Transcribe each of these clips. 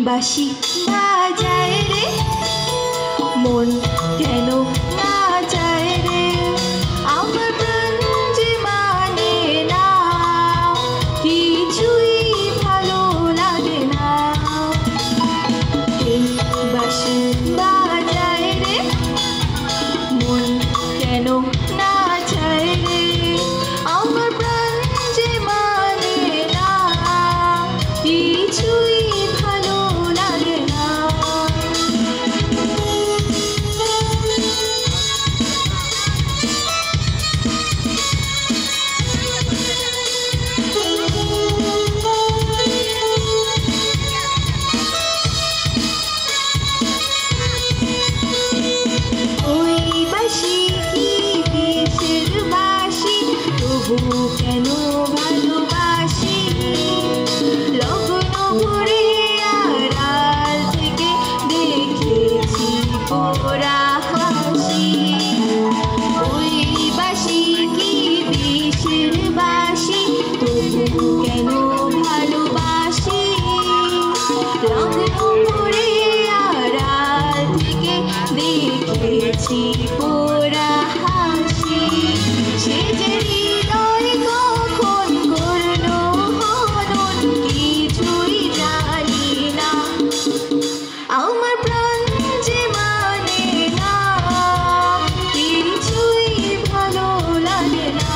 বাঁশি বাজায় রে মন কেন না যায় রে আমার প্রাণ যে মানে না কিছুই ভালো লাগে না এই বাঁশি বাজায় রে মন কেন না যায় রে আমার প্রাণ যে মানে না কিছুই কেন ভালোবাসি লগ্ন ভরে আড়াল থেকে দেখেছি পোড়া হাসি ওই বাসি কি দেশের বাসি তবু কেন ভালোবাসি লগ্ন ভরে আড়াল থেকে দেখেছি পোড়া হাসি সে যে আমার প্রাণ যে মানে না কিছুই ভালো লাগে না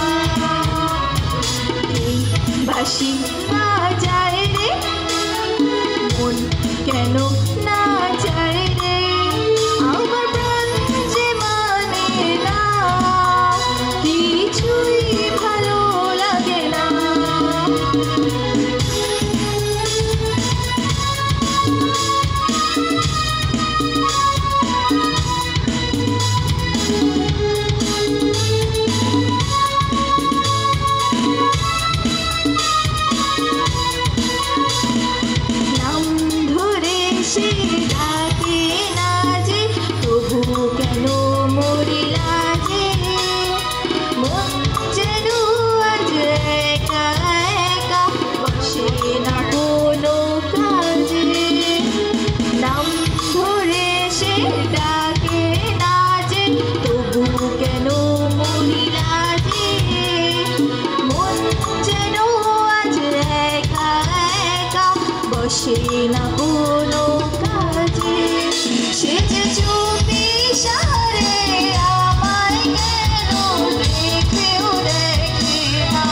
এই বাঁশি বাজায় রে মন কেন না যায় রে আমার প্রাণ যে মানে না কিছুই ভালো লাগে না সে ডাকে না যে তবু কেন মরি লাগে মন যেন আজ একা একা বসে না কোনো কাজে নাম ধরে সে ডাকে না যে তবু কেন মরি লাগে মন যেন আজ একা একা বসে না কোনো সে যে চুপি সারে আমায় কেন দেখেও দেখে না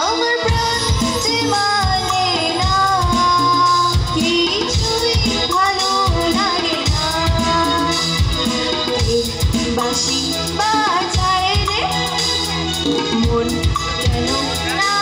আমার প্রাণ যে মানে না কিছুই ভালো লাগে না বাঁশি বাজায় রে মন কেন না